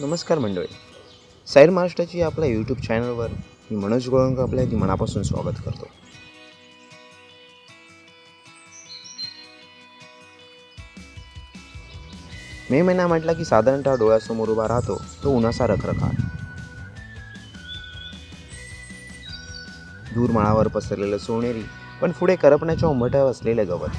नमस्कार मंडळी, सायर महाराष्ट्राची आपल्या यूट्यूब चॅनलवर मी मनोज गोळंक आपल्या मनापासून स्वागत करतो. मे महिना म्हटला की साधारणतः डोळ्यासमोर उभा राहतो तो उन्हाचा रखरखाट. दूर माळावर पसरलेलं सोनेरी पण पुढे करपण्याच्या उंबरठ्यावर असलेलं गवत.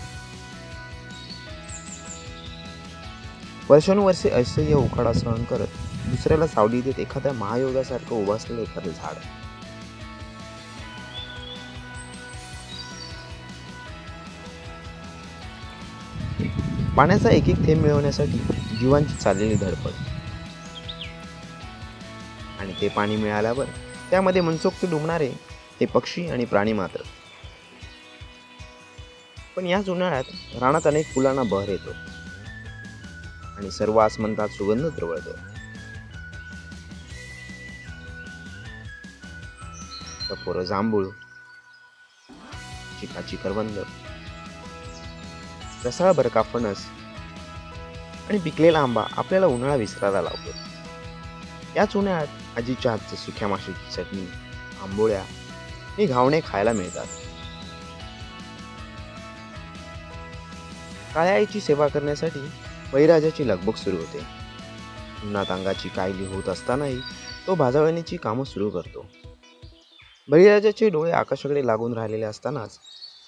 वर्षानुवर्षे असह्य उकाडा सहन करत दुसऱ्याला सावली देत एखाद्या महायोगासारखं उभं असलेलं एखादं झाड. पाण्याचा एक एक थेंब मिळवण्यासाठी जीवांची चाललेली धडपड, आणि ते पाणी मिळाल्यावर त्यामध्ये मनसोक्त डुंबणारे हे पक्षी आणि प्राणी मात्र. पण याच उन्हाळ्यात रानात अनेक फुलांना बहर येतो आणि सर्व आसमंतात सुगंध द्रवळतो. टपोरं जांभूळ, चिकाची करवंद, रसाळ बरका फणस आणि पिकलेला आंबा आपल्याला उन्हाळा विसरायला लावतो. याच उन्हाळ्यात आजीच्या हातचं सुक्या माशाची चटणी, आंबोळ्या आणि घावणे खायला मिळतात. काळ्या आईची सेवा करण्यासाठी बळीराजाची लगबग सुरू होते. उन्हात अंगाची कायली होत असतानाही तो भाजावण्याची कामं सुरू करतो. बळीराजाचे डोळे आकाशाकडे लागून राहिलेले असतानाच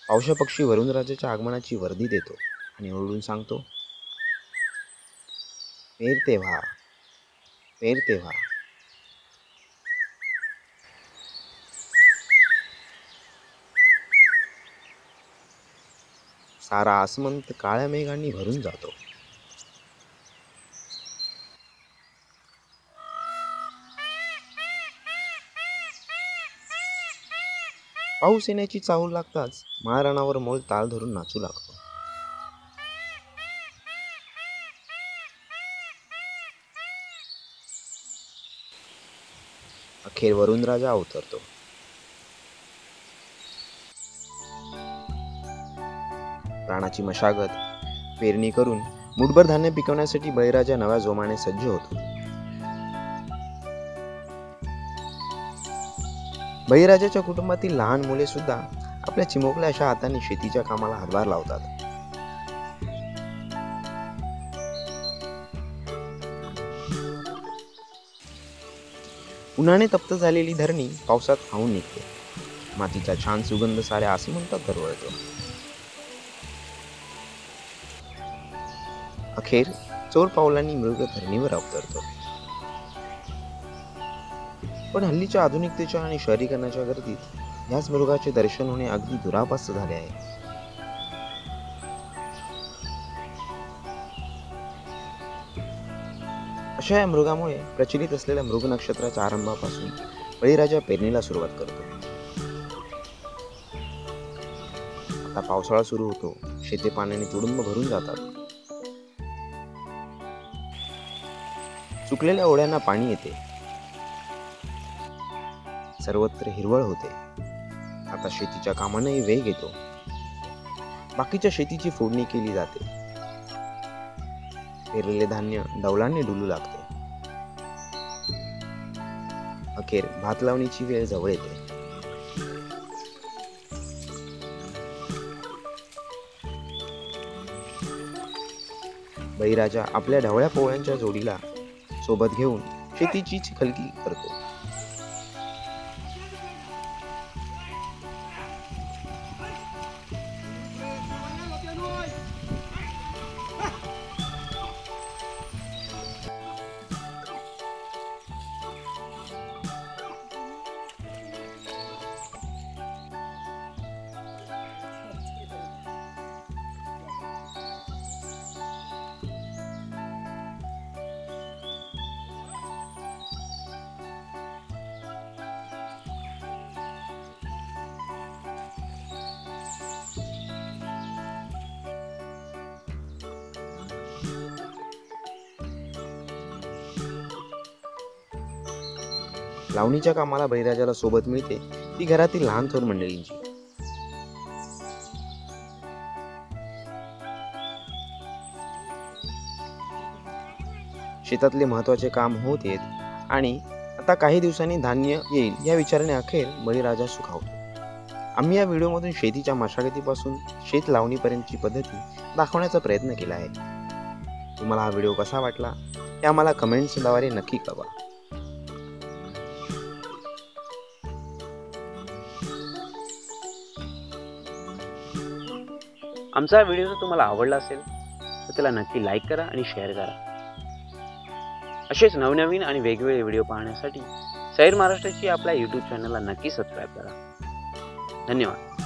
पावसा पक्षी वरुणराजाच्या आगमनाची वर्दी देतो आणि ओरडून सांगतो, पेरते व्हा, पेरते व्हा. सारा आसमंत काळ्या मेघांनी भरून जातो. पाऊस येण्याची चाहूल लागताच माळरानावर मोल ताल धरून नाचू लागतो. अखेर वरुणराजा अवतरतो. प्राणाची मशागत पेरणी करून मुठभर धान्य पिकवण्यासाठी बळीराजा नव्या जोमाने सज्ज होतो. बळीराजाच्या कुटुंबातील लहान मुले सुद्धा आपल्या चिमुकल्या अशा हातांनी शेतीच्या कामाला हातभार लावतात. उन्हाने तप्त झालेली धरणी पावसात वाहून निघते. मातीचा छान सुगंध साऱ्या आसमंतात दरवळतो. अखेर चोर पावलांनी मृग धरणीवर अवतरतो. पण हल्लीच्या आधुनिकतेच्या आणि शहरीकरणाच्या गर्दीत ह्याच मृगाचे दर्शन होणे अगदी दुरापास्त झाले आहे. अशा या मृगामुळे प्रचलित असलेल्या मृग नक्षत्राच्या आरंभापासून बळीराजा पेरणीला सुरुवात करतो. आता पावसाळा सुरू होतो. शेते पाण्याने तुडुंब भरून जातात. सुकलेल्या ओढ्यांना पाणी येते. सर्वत्र हिरवळ होते. आता शेतीच्या कामांनाही वेग येतो. बाकीच्या शेतीची फोडणी केली जाते. पेरलेले धान्य डौलांनी डुलू लागते. अखेर भात लावणीची वेळ जवळ येते. बळीराजा आपल्या ढवळ्या पोळ्यांच्या जोडीला सोबत घेऊन शेतीची चिखलकी करतो. लावणीच्या कामाला बळीराजाला सोबत मिळते ती घरातील लहान थोर मंडळींची. शेतातले महत्त्वाचे काम होत आहेत आणि आता काही दिवसांनी धान्य येईल या विचाराने अखेर बळीराजा सुखावतो. आम्ही या व्हिडिओमधून शेतीच्या मशागतीपासून शेत लावणीपर्यंतची पद्धती दाखवण्याचा प्रयत्न केला आहे. तुम्हाला हा व्हिडिओ कसा वाटला हे आम्हाला कमेंट्सद्वारे नक्की कळवा. आमचा व्हिडिओ जर तुम्हाला आवडला असेल तर त्याला नक्की लाईक करा आणि शेअर करा. असेच नवनवीन आणि वेगवेगळे व्हिडिओ पाहण्यासाठी सैर महाराष्ट्राची आपल्या YouTube चॅनलला नक्की सबस्क्राईब करा. धन्यवाद.